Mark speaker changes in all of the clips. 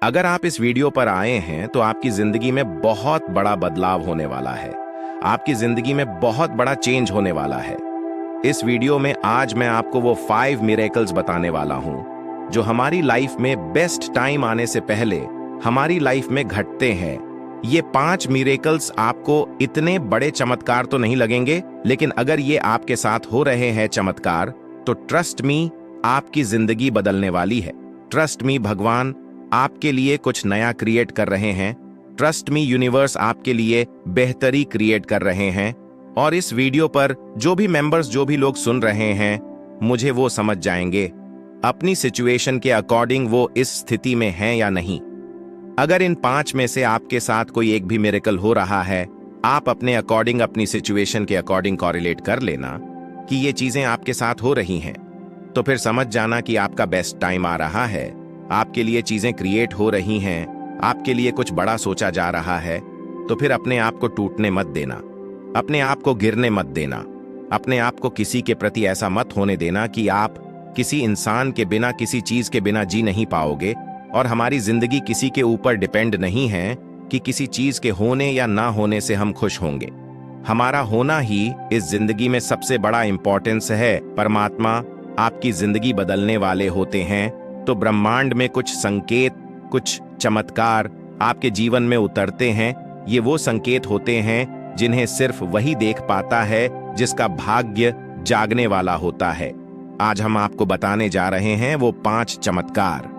Speaker 1: अगर आप इस वीडियो पर आए हैं तो आपकी जिंदगी में बहुत बड़ा बदलाव होने वाला है। आपकी जिंदगी में बहुत बड़ा चेंज होने वाला है। इस वीडियो में आज मैं आपको वो 5 मिरेकल्स बताने वाला हूं जो हमारी लाइफ में बेस्ट टाइम आने से पहले हमारी लाइफ में घटते हैं। ये 5 मिरेकल्स आपको इतने बड़े चमत्कार तो नहीं लगेंगे, लेकिन अगर ये आपके साथ हो रहे हैं चमत्कार, तो ट्रस्ट मी, आपकी जिंदगी बदलने वाली है। ट्रस्ट मी, भगवान आपके लिए कुछ नया क्रिएट कर रहे हैं। ट्रस्ट मी, यूनिवर्स आपके लिए बेहतरी क्रिएट कर रहे हैं। और इस वीडियो पर जो भी मेंबर्स, जो भी लोग सुन रहे हैं, मुझे वो समझ जाएंगे अपनी सिचुएशन के अकॉर्डिंग वो इस स्थिति में हैं या नहीं। अगर इन 5 में से आपके साथ कोई एक भी मिरेकल हो रहा है, आप अपने अकॉर्डिंग, अपनी सिचुएशन के अकॉर्डिंग कॉरिलेट कर लेना कि ये चीजें आपके साथ हो रही हैं, तो फिर समझ जाना कि आपका बेस्ट टाइम आ रहा है। आपके लिए चीजें क्रिएट हो रही हैं, आपके लिए कुछ बड़ा सोचा जा रहा है। तो फिर अपने आप को टूटने मत देना, अपने आप को गिरने मत देना, अपने आप को किसी के प्रति ऐसा मत होने देना कि आप किसी इंसान के बिना, किसी चीज के बिना जी नहीं पाओगे। और हमारी जिंदगी किसी के ऊपर डिपेंड नहीं है कि किसी चीज के होने या ना होने से हम खुश होंगे। हमारा होना ही इस जिंदगी में सबसे बड़ा इंपॉर्टेंस है। परमात्मा आपकी जिंदगी बदलने वाले होते हैं तो ब्रह्मांड में कुछ संकेत, कुछ चमत्कार आपके जीवन में उतरते हैं। ये वो संकेत होते हैं जिन्हें सिर्फ वही देख पाता है जिसका भाग्य जागने वाला होता है। आज हम आपको बताने जा रहे हैं वो 5 चमत्कार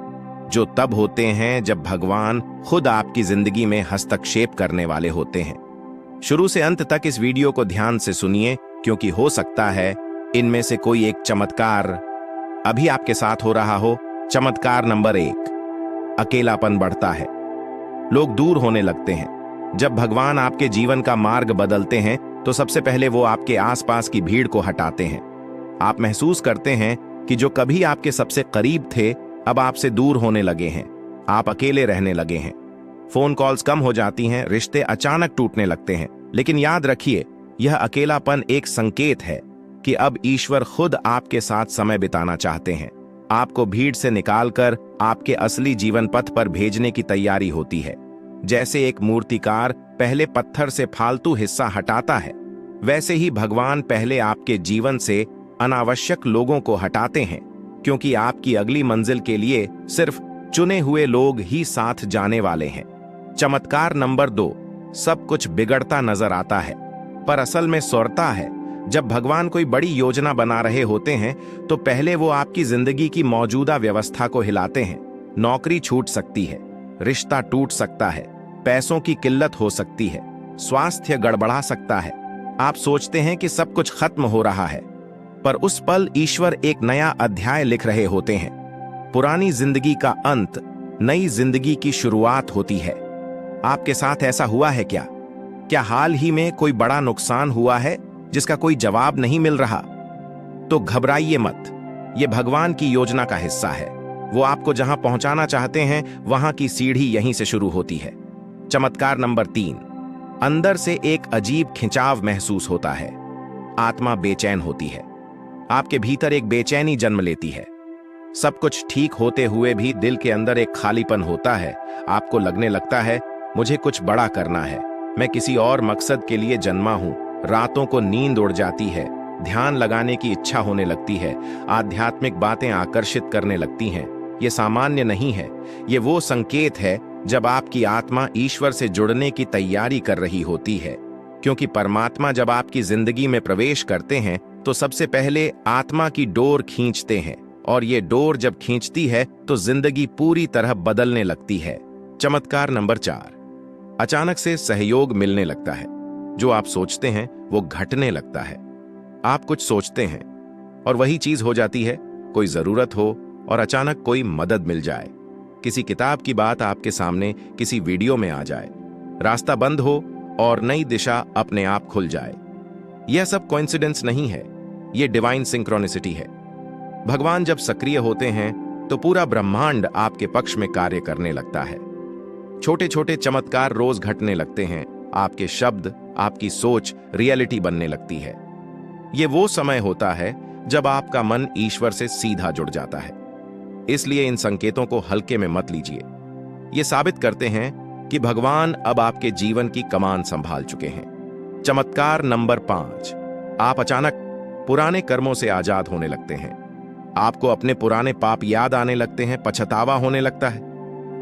Speaker 1: जो तब होते हैं जब भगवान खुद आपकी जिंदगी में हस्तक्षेप करने वाले होते हैं। शुरू से अंत तक इस वीडियो को ध्यान से सुनिए, क्योंकि हो सकता है इनमें से कोई एक चमत्कार अभी आपके साथ हो रहा हो। चमत्कार नंबर 1, अकेलापन बढ़ता है। लोग दूर होने लगते हैं। जब भगवान आपके जीवन का मार्ग बदलते हैं तो सबसे पहले वो आपके आसपास की भीड़ को हटाते हैं। आप महसूस करते हैं कि जो कभी आपके सबसे करीब थे अब आपसे दूर होने लगे हैं। आप अकेले रहने लगे हैं। फोन कॉल्स कम हो जाती हैं, रिश्ते अचानक टूटने लगते हैं। लेकिन याद रखिए, यह अकेलापन एक संकेत है कि अब ईश्वर खुद आपके साथ समय बिताना चाहते हैं। आपको भीड़ से निकालकर आपके असली जीवन पथ पर भेजने की तैयारी होती है। जैसे एक मूर्तिकार पहले पत्थर से फालतू हिस्सा हटाता है, वैसे ही भगवान पहले आपके जीवन से अनावश्यक लोगों को हटाते हैं, क्योंकि आपकी अगली मंजिल के लिए सिर्फ चुने हुए लोग ही साथ जाने वाले हैं। चमत्कार नंबर 2, सब कुछ बिगड़ता नजर आता है पर असल में सौरता है। जब भगवान कोई बड़ी योजना बना रहे होते हैं तो पहले वो आपकी जिंदगी की मौजूदा व्यवस्था को हिलाते हैं। नौकरी छूट सकती है, रिश्ता टूट सकता है, पैसों की किल्लत हो सकती है, स्वास्थ्य गड़बड़ा सकता है। आप सोचते हैं कि सब कुछ खत्म हो रहा है, पर उस पल ईश्वर एक नया अध्याय लिख रहे होते हैं। पुरानी जिंदगी का अंत नई जिंदगी की शुरुआत होती है। आपके साथ ऐसा हुआ है क्या? क्या हाल ही में कोई बड़ा नुकसान हुआ है जिसका कोई जवाब नहीं मिल रहा? तो घबराइए मत, ये भगवान की योजना का हिस्सा है। वो आपको जहां पहुंचाना चाहते हैं वहां की सीढ़ी यहीं से शुरू होती है। चमत्कार नंबर 3, अंदर से एक अजीब खिंचाव महसूस होता है। आत्मा बेचैन होती है। आपके भीतर एक बेचैनी जन्म लेती है। सब कुछ ठीक होते हुए भी दिल के अंदर एक खालीपन होता है। आपको लगने लगता है, मुझे कुछ बड़ा करना है, मैं किसी और मकसद के लिए जन्मा हूं। रातों को नींद उड़ जाती है, ध्यान लगाने की इच्छा होने लगती है, आध्यात्मिक बातें आकर्षित करने लगती हैं। ये सामान्य नहीं है, ये वो संकेत है जब आपकी आत्मा ईश्वर से जुड़ने की तैयारी कर रही होती है। क्योंकि परमात्मा जब आपकी जिंदगी में प्रवेश करते हैं तो सबसे पहले आत्मा की डोर खींचते हैं, और ये डोर जब खींचती है तो जिंदगी पूरी तरह बदलने लगती है। चमत्कार नंबर 4, अचानक से सहयोग मिलने लगता है। जो आप सोचते हैं वो घटने लगता है। आप कुछ सोचते हैं और वही चीज हो जाती है। कोई जरूरत हो और अचानक कोई मदद मिल जाए, किसी किताब की बात आपके सामने किसी वीडियो में आ जाए, रास्ता बंद हो और नई दिशा अपने आप खुल जाए। यह सब कोइंसिडेंस नहीं है, यह डिवाइन सिंक्रोनिसिटी है। भगवान जब सक्रिय होते हैं तो पूरा ब्रह्मांड आपके पक्ष में कार्य करने लगता है। छोटे छोटे चमत्कार रोज घटने लगते हैं। आपके शब्द, आपकी सोच रियलिटी बनने लगती है। ये वो समय होता है जब आपका मन ईश्वर से सीधा जुड़ जाता है। इसलिए इन संकेतों को हल्के में मत लीजिए। ये साबित करते हैं कि भगवान अब आपके जीवन की कमान संभाल चुके हैं। चमत्कार नंबर 5, आप अचानक पुराने कर्मों से आजाद होने लगते हैं। आपको अपने पुराने पाप याद आने लगते हैं, पछतावा होने लगता है।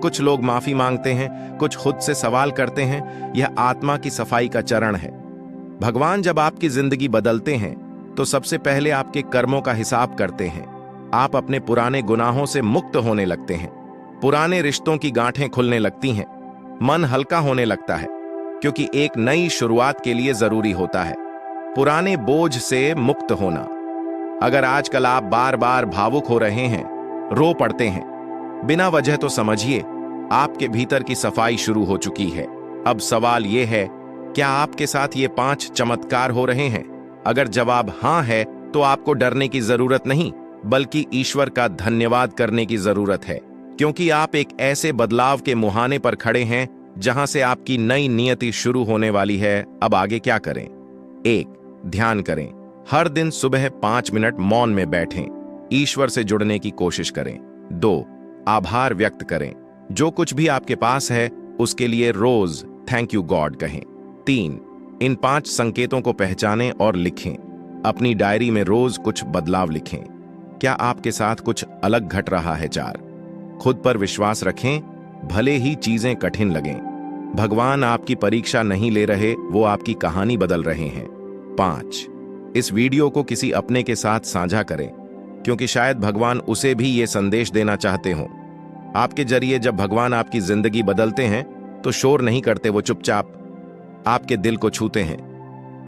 Speaker 1: कुछ लोग माफी मांगते हैं, कुछ खुद से सवाल करते हैं। यह आत्मा की सफाई का चरण है। भगवान जब आपकी जिंदगी बदलते हैं तो सबसे पहले आपके कर्मों का हिसाब करते हैं। आप अपने पुराने गुनाहों से मुक्त होने लगते हैं। पुराने रिश्तों की गांठें खुलने लगती हैं। मन हल्का होने लगता है, क्योंकि एक नई शुरुआत के लिए जरूरी होता है पुराने बोझ से मुक्त होना। अगर आजकल आप बार बार भावुक हो रहे हैं, रो पड़ते हैं बिना वजह, तो समझिए आपके भीतर की सफाई शुरू हो चुकी है। अब सवाल यह है, क्या आपके साथ ये 5 चमत्कार हो रहे हैं? अगर जवाब हां है, तो आपको डरने की जरूरत नहीं, बल्कि ईश्वर का धन्यवाद करने की जरूरत है, क्योंकि आप एक ऐसे बदलाव के मुहाने पर खड़े हैं जहां से आपकी नई नियति शुरू होने वाली है। अब आगे क्या करें? 1, ध्यान करें। हर दिन सुबह 5 मिनट मौन में बैठें, ईश्वर से जुड़ने की कोशिश करें। 2, आभार व्यक्त करें। जो कुछ भी आपके पास है उसके लिए रोज थैंक यू गॉड कहें। 3, इन 5 संकेतों को पहचानें और लिखें। अपनी डायरी में रोज कुछ बदलाव लिखें। क्या आपके साथ कुछ अलग घट रहा है? 4, खुद पर विश्वास रखें, भले ही चीजें कठिन लगें। भगवान आपकी परीक्षा नहीं ले रहे, वो आपकी कहानी बदल रहे हैं। 5, इस वीडियो को किसी अपने के साथ साझा करें, क्योंकि शायद भगवान उसे भी ये संदेश देना चाहते हों। आपके जरिए जब भगवान आपकी जिंदगी बदलते हैं तो शोर नहीं करते, वो चुपचाप आपके दिल को छूते हैं,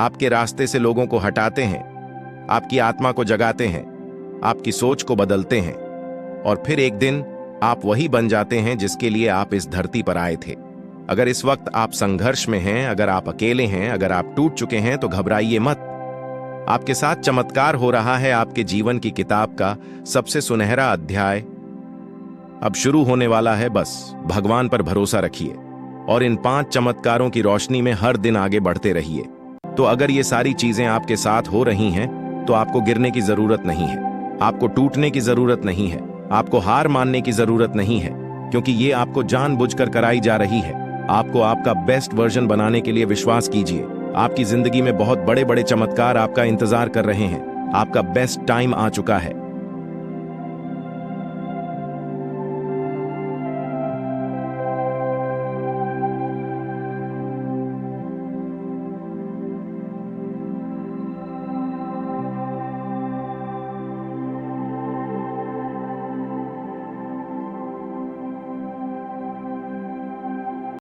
Speaker 1: आपके रास्ते से लोगों को हटाते हैं, आपकी आत्मा को जगाते हैं, आपकी सोच को बदलते हैं, और फिर एक दिन आप वही बन जाते हैं जिसके लिए आप इस धरती पर आए थे। अगर इस वक्त आप संघर्ष में हैं, अगर आप अकेले हैं, अगर आप टूट चुके हैं, तो घबराइए मत। आपके साथ चमत्कार हो रहा है। आपके जीवन की किताब का सबसे सुनहरा अध्याय अब शुरू होने वाला है। बस भगवान पर भरोसा रखिए और इन 5 चमत्कारों की रोशनी में हर दिन आगे बढ़ते रहिए। तो अगर ये सारी चीजें आपके साथ हो रही हैं, तो आपको गिरने की जरूरत नहीं है, आपको टूटने की जरूरत नहीं है, आपको हार मानने की जरूरत नहीं है, क्योंकि ये आपको जानबूझकर कराई जा रही है। आपको आपका बेस्ट वर्जन बनाने के लिए विश्वास कीजिए। आपकी जिंदगी में बहुत बड़े बड़े चमत्कार आपका इंतजार कर रहे हैं। आपका बेस्ट टाइम आ चुका है।